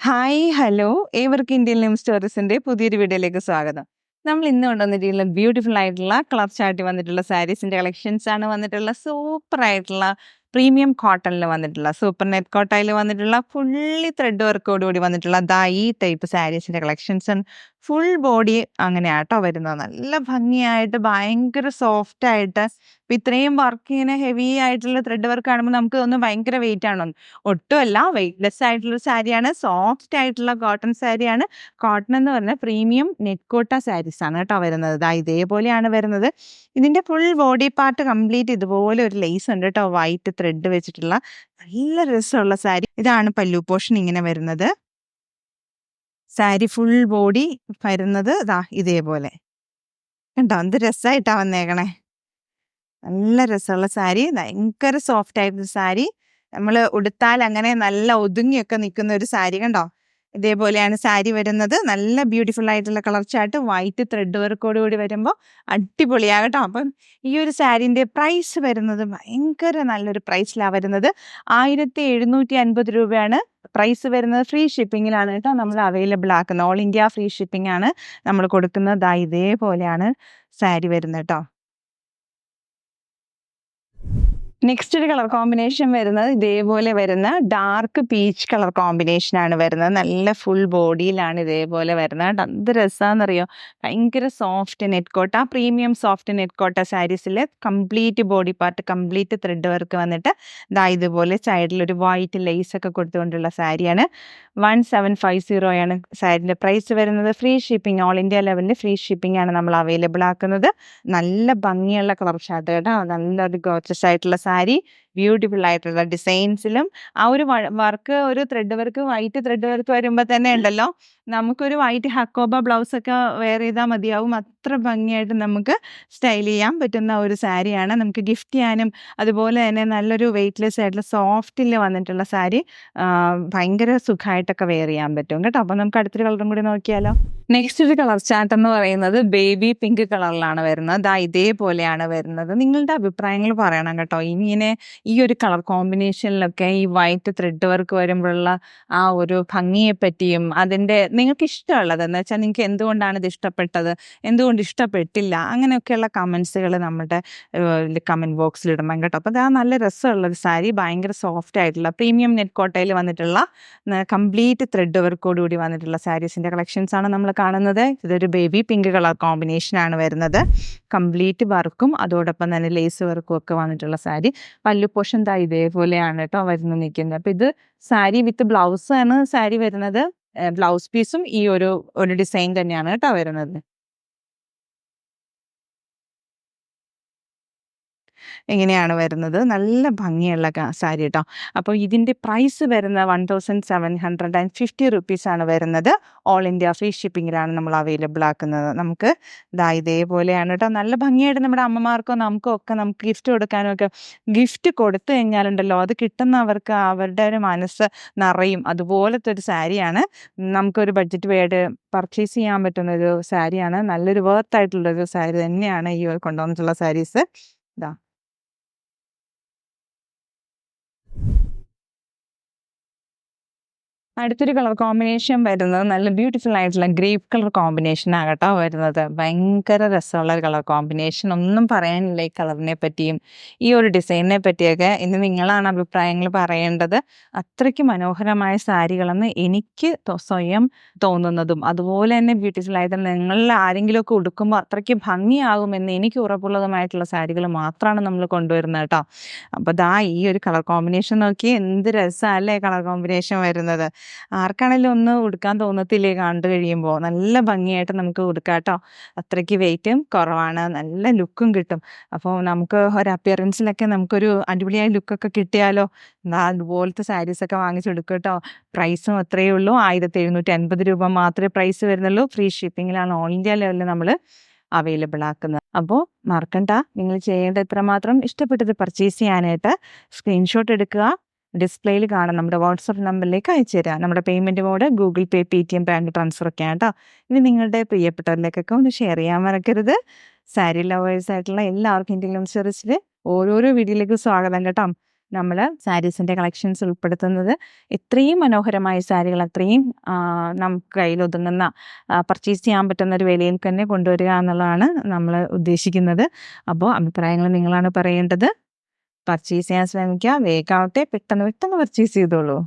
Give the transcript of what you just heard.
Hi, hello. ഏവർക്കും Indian ലിം സ്റ്റോറീസിന്റെ പുതിയൊരു വീഡിയോയിലേക്ക് സ്വാഗതം. നമ്മൾ ഇന്ന് കൊണ്ടുവന്നിട്ടുള്ള ബ്യൂട്ടിഫുൾ ആയിട്ടുള്ള കളർ ചാർട്ട് വന്നിട്ടുള്ള സാരീസിന്റെ കളക്ഷൻസ് ആണ് വന്നിട്ടുള്ള സൂപ്പർ ആയിട്ടുള്ള പ്രീമിയം കോട്ടണിൽ വന്നിട്ടുള്ള സൂപ്പർ നെറ്റ് കോട്ടയിൽ വന്നിട്ടുള്ള ഫുള്ളി ത്രെഡ് വർക്കോട് കൂടി വന്നിട്ടുള്ള ഈ ടൈപ്പ് സാരീസിന്റെ കളക്ഷൻസ് ഫുൾ ബോഡി അങ്ങനെയാട്ടോ വരുന്നത്. നല്ല ഭംഗിയായിട്ട് ഭയങ്കര സോഫ്റ്റ് ആയിട്ട് ഇത്രയും വർക്ക് ഇങ്ങനെ ഹെവി ആയിട്ടുള്ള ത്രെഡ് വർക്ക് കാണുമ്പോൾ നമുക്ക് തോന്നും ഭയങ്കര വെയിറ്റ് ആണോ. ഒട്ടുമല്ല, വെയിറ്റ്ലെസ് ആയിട്ടുള്ള സാരിയാണ്, സോഫ്റ്റ് ആയിട്ടുള്ള കോട്ടൺ സാരിയാണ്. കോട്ടൺ എന്ന് പറഞ്ഞാൽ പ്രീമിയം നെറ്റ് കോട്ട സാരീസ് ആണ് കേട്ടോ വരുന്നത്. ഇതേപോലെയാണ് വരുന്നത്. ഇതിന്റെ ഫുൾ ബോഡി പാർട്ട് കംപ്ലീറ്റ് ഇതുപോലെ ഒരു ലേസ് ഉണ്ട് കേട്ടോ, വൈറ്റ് ത്രെഡ് വെച്ചിട്ടുള്ള നല്ല രസമുള്ള സാരി. ഇതാണ് പല്ലു പോർഷൻ ഇങ്ങനെ വരുന്നത്. സാരി ഫുൾ ബോഡി വരുന്നത് ഇതേപോലെ കണ്ടോ, എന്ത് രസമായിട്ടാ വന്നേക്കണേ. നല്ല രസമുള്ള സാരി, ഭയങ്കര സോഫ്റ്റ് ആയിട്ടുള്ള സാരി. നമ്മൾ ഉടുത്താൽ അങ്ങനെ നല്ല ഒതുങ്ങിയൊക്കെ നിൽക്കുന്ന ഒരു സാരി കണ്ടോ. ഇതേപോലെയാണ് സാരി വരുന്നത്. നല്ല ബ്യൂട്ടിഫുൾ ആയിട്ടുള്ള കളർ ചാർട്ട്, വൈറ്റ് ത്രെഡ് വർക്കോട് കൂടി വരുമ്പോൾ അടിപൊളിയാകട്ടോ. അപ്പം ഈ ഒരു സാരീൻ്റെ പ്രൈസ് വരുന്നത് ഭയങ്കര നല്ലൊരു പ്രൈസിലാണ് വരുന്നത്. 1750 രൂപയാണ് പ്രൈസ് വരുന്നത്. ഫ്രീ ഷിപ്പിങ്ങിലാണ് കേട്ടോ നമ്മൾ അവൈലബിൾ ആക്കുന്നത്. ഓൾ ഇന്ത്യ ഫ്രീ ഷിപ്പിംഗ് ആണ് നമ്മൾ കൊടുക്കുന്നത്. ഇതേപോലെയാണ് സാരി വരുന്നത് കേട്ടോ. നെക്സ്റ്റ് ഒരു കളർ കോമ്പിനേഷൻ വരുന്നത് ഇതേപോലെ വരുന്ന ഡാർക്ക് പീച്ച് കളർ കോമ്പിനേഷൻ ആണ് വരുന്നത്. നല്ല ഫുൾ ബോഡിയിലാണ് ഇതേപോലെ വരുന്നത്. എന്ത് രസമാണെന്നറിയോ, ഭയങ്കര soft net Kota, premium soft net Kota സാരീസിൽ complete body part complete thread work വന്നിട്ട് ഇതുപോലെ സൈഡിൽ ഒരു വൈറ്റ് ലേസ് ഒക്കെ കൊടുത്തുകൊണ്ടുള്ള സാരിയാണ്. 1750 ആണ് സാരിൻ്റെ പ്രൈസ് വരുന്നത്. ഫ്രീ ഷിപ്പിംഗ്, ഓൾ ഇന്ത്യ ലെവലിൽ ഫ്രീ ഷിപ്പിംഗ് ആണ് നമ്മൾ അവൈലബിൾ ആക്കുന്നത്. നല്ല ഭംഗിയുള്ള കളർ ഷാർട്ട് കേട്ടോ, നല്ലൊരു ഗോർജസ് ആയിട്ടുള്ള സാരി, ബ്യൂട്ടിഫുൾ ആയിട്ടുള്ള ഡിസൈൻസിലും ഒരു വർക്ക്, ഒരു thread work, white thread work വരുമ്പോൾ തന്നെ ഉണ്ടല്ലോ, നമുക്കൊരു വൈറ്റ് ഹക്കോബ ബ്ലൗസ് ഒക്കെ വെയർ ചെയ്താൽ മതിയാവും. അത്ര ഭംഗിയായിട്ട് നമുക്ക് സ്റ്റൈൽ ചെയ്യാൻ പറ്റുന്ന ഒരു സാരിയാണ്. നമുക്ക് ഗിഫ്റ്റ് ചെയ്യാനും അതുപോലെ തന്നെ നല്ലൊരു വെയ്റ്റ്ലെസ് ആയിട്ടുള്ള സോഫ്റ്റിൽ വന്നിട്ടുള്ള സാരി ഭയങ്കര സുഖമായിട്ടൊക്കെ വെയർ ചെയ്യാൻ പറ്റും കേട്ടോ. അപ്പം നമുക്ക് അടുത്തൊരു കളറും കൂടി നോക്കിയാലോ. നെക്സ്റ്റ് ഒരു കളർ ചാർട്ട് എന്ന് പറയുന്നത് ബേബി പിങ്ക് കളറിലാണ് വരുന്നത്. ഇതേപോലെയാണ് വരുന്നത്. നിങ്ങളുടെ അഭിപ്രായങ്ങൾ പറയണം കേട്ടോ. ഇങ്ങനെ ഈ ഒരു കളർ കോമ്പിനേഷനിലൊക്കെ ഈ വൈറ്റ് ത്രെഡ് വർക്ക് വരുമ്പോഴുള്ള ആ ഒരു ഭംഗിയെ പറ്റിയും അതിൻ്റെ നിങ്ങൾക്ക് ഇഷ്ടമുള്ളത് എന്ന് വെച്ചാൽ നിങ്ങൾക്ക് എന്തുകൊണ്ടാണ് ഇത് ഇഷ്ടപ്പെട്ടത്, എന്തുകൊണ്ട് ഇഷ്ടപ്പെട്ടില്ല, അങ്ങനെയൊക്കെയുള്ള കമൻസുകൾ നമ്മുടെ കമൻറ്റ് ബോക്സിൽ ഇടണം കേട്ടോ. അപ്പോൾ നല്ല രസമുള്ളൊരു സാരി, ഭയങ്കര സോഫ്റ്റ് ആയിട്ടുള്ള പ്രീമിയം നെറ്റ് കോട്ടയിൽ വന്നിട്ടുള്ള കംപ്ലീറ്റ് ത്രെഡ് വർക്കോട് കൂടി വന്നിട്ടുള്ള സാരീസിൻ്റെ കളക്ഷൻസാണ് നമ്മൾ കാണുന്നത്. ഇതൊരു ബേബി പിങ്ക് കളർ കോമ്പിനേഷനാണ് വരുന്നത്. കംപ്ലീറ്റ് വർക്കും അതോടൊപ്പം തന്നെ ലേസ് വർക്കും ഒക്കെ വന്നിട്ടുള്ള സാരി. പല്ലു പോർഷൻ ഇതേപോലെയാണ് കേട്ടോ വരുന്നത് നിൽക്കുന്നത്. അപ്പം ഇത് സാരി വിത്ത് ബ്ലൗസ് ആണ് സാരി വരുന്നത്. ബ്ലൗസ് പീസും ഈ ഒരു ഡിസൈൻ തന്നെയാണ് കേട്ടോ വരുന്നത്. ഇങ്ങനെയാണ് വരുന്നത്. നല്ല ഭംഗിയുള്ള സാരി കേട്ടോ. അപ്പോൾ ഇതിൻ്റെ പ്രൈസ് വരുന്ന 1750 റുപ്പീസാണ് വരുന്നത്. ഓൾ ഇന്ത്യ ഫ്രീ ഷിപ്പിങ്ങിലാണ് നമ്മൾ അവൈലബിൾ ആക്കുന്നത്. നമുക്ക് ഇതേപോലെയാണ് കേട്ടോ. നല്ല ഭംഗിയായിട്ട് നമ്മുടെ അമ്മമാർക്കോ നമുക്കോ ഒക്കെ നമുക്ക് ഗിഫ്റ്റ് കൊടുക്കാനോ ഒക്കെ, ഗിഫ്റ്റ് കൊടുത്തു കഴിഞ്ഞാലുണ്ടല്ലോ അത് കിട്ടുന്നവർക്ക് അവരുടെ ഒരു മനസ്സ് നിറയും. അതുപോലത്തെ ഒരു സാരിയാണ്. നമുക്കൊരു ബഡ്ജറ്റ് വേർഡ് പർച്ചേസ് ചെയ്യാൻ പറ്റുന്ന ഒരു സാരിയാണ്. നല്ലൊരു വർത്തായിട്ടുള്ളൊരു സാരി തന്നെയാണ് ഈ കൊണ്ടുവന്നിട്ടുള്ള സാരീസ്. അടുത്തൊരു കളർ കോമ്പിനേഷൻ വരുന്നത് നല്ല ബ്യൂട്ടിഫുൾ ആയിട്ടുള്ള ഗ്രേപ്പ് കളർ കോമ്പിനേഷൻ ആകട്ടോ വരുന്നത്. ഭയങ്കര രസമുള്ള ഒരു കളർ കോമ്പിനേഷൻ, ഒന്നും പറയാനില്ല ഈ കളറിനെ പറ്റിയും ഈ ഒരു ഡിസൈനിനെ പറ്റിയൊക്കെ. ഇനി നിങ്ങളാണ് അഭിപ്രായങ്ങൾ പറയേണ്ടത്. അത്രയ്ക്ക് മനോഹരമായ സാരികളെന്ന് എനിക്ക് സ്വയം തോന്നുന്നതും അതുപോലെ തന്നെ ബ്യൂട്ടിഫുൾ ആയിട്ട് നിങ്ങളിൽ ആരെങ്കിലുമൊക്കെ ഉടുക്കുമ്പോൾ അത്രയ്ക്ക് ഭംഗിയാകുമെന്ന് എനിക്ക് ഉറപ്പുള്ളതുമായിട്ടുള്ള സാരികൾ മാത്രമാണ് നമ്മൾ കൊണ്ടുവരുന്നത് കേട്ടോ. അപ്പോൾ ഈ ഒരു കളർ കോമ്പിനേഷൻ നോക്കി എന്ത് രസമല്ലേ കളർ കോമ്പിനേഷൻ വരുന്നത്. ആർക്കാണെങ്കിലും ഒന്ന് ഉടുക്കാൻ തോന്നത്തില്ലേ കണ്ടു കഴിയുമ്പോൾ. നല്ല ഭംഗിയായിട്ട് നമുക്ക് ഉടുക്കാം കേട്ടോ. അത്രയ്ക്ക് വെയിറ്റും കുറവാണ്, നല്ല ലുക്കും കിട്ടും. അപ്പോൾ നമുക്ക് ഒരു അപ്പിയറൻസിലൊക്കെ നമുക്കൊരു അടിപൊളിയായ ലുക്കൊക്കെ കിട്ടിയാലോ. അതുപോലത്തെ സാരീസൊക്കെ വാങ്ങിച്ചെടുക്കും കേട്ടോ. പ്രൈസും അത്രയേ ഉള്ളൂ. 1750 രൂപ മാത്രമേ പ്രൈസ് വരുന്നുള്ളൂ. ഫ്രീ ഷിപ്പിങ്ങിലാണ് ഓൾ ഇന്ത്യ ലെവലിൽ നമ്മൾ അവൈലബിൾ ആക്കുന്നത്. അപ്പോൾ മറക്കണ്ട, നിങ്ങൾ ചെയ്യേണ്ട ഇത്രമാത്രം ഇഷ്ടപ്പെട്ടത് പർച്ചേസ് ചെയ്യാനായിട്ട് സ്ക്രീൻഷോട്ട് എടുക്കുക, ഡിസ്പ്ലേയിൽ കാണാം നമ്മുടെ വാട്സപ്പ് നമ്പറിലേക്ക് അയച്ചു തരാം. നമ്മുടെ പേയ്മെൻറ്റ് മോഡ് ഗൂഗിൾ പേ, പേടിഎം, ബാങ്ക് ട്രാൻസ്ഫർ ഒക്കെ ആണ് കേട്ടോ. ഇനി നിങ്ങളുടെ പ്രിയപ്പെട്ടവരിലേക്കൊക്കെ ഒന്ന് ഷെയർ ചെയ്യാൻ മറക്കരുത്. സാരി ലവേഴ്സ് ആയിട്ടുള്ള എല്ലാവർക്കും ഇന്ത്യൻ ലിം സ്റ്റോറീസിൽ ഓരോരോ വീഡിയോയിലേക്ക് സ്വാഗതം കേട്ടോ. നമ്മൾ സാരീസിൻ്റെ കളക്ഷൻസ് ഉൾപ്പെടുത്തുന്നത്. ഇത്രയും മനോഹരമായ സാരികൾ അത്രയും നമുക്ക് കയ്യിലൊതുങ്ങുന്ന പർച്ചേസ് ചെയ്യാൻ പറ്റുന്ന ഒരു വിലയിൽ തന്നെ കൊണ്ടുവരിക എന്നുള്ളതാണ് നമ്മൾ ഉദ്ദേശിക്കുന്നത്. അപ്പോൾ അഭിപ്രായങ്ങൾ നിങ്ങളാണ് പറയേണ്ടത്. പർച്ചേസ് ചെയ്യാൻ ശ്രമിക്കുക. വേഗാവട്ടെ, പെട്ടെന്ന് പർച്ചേസ് ചെയ്തോളൂ.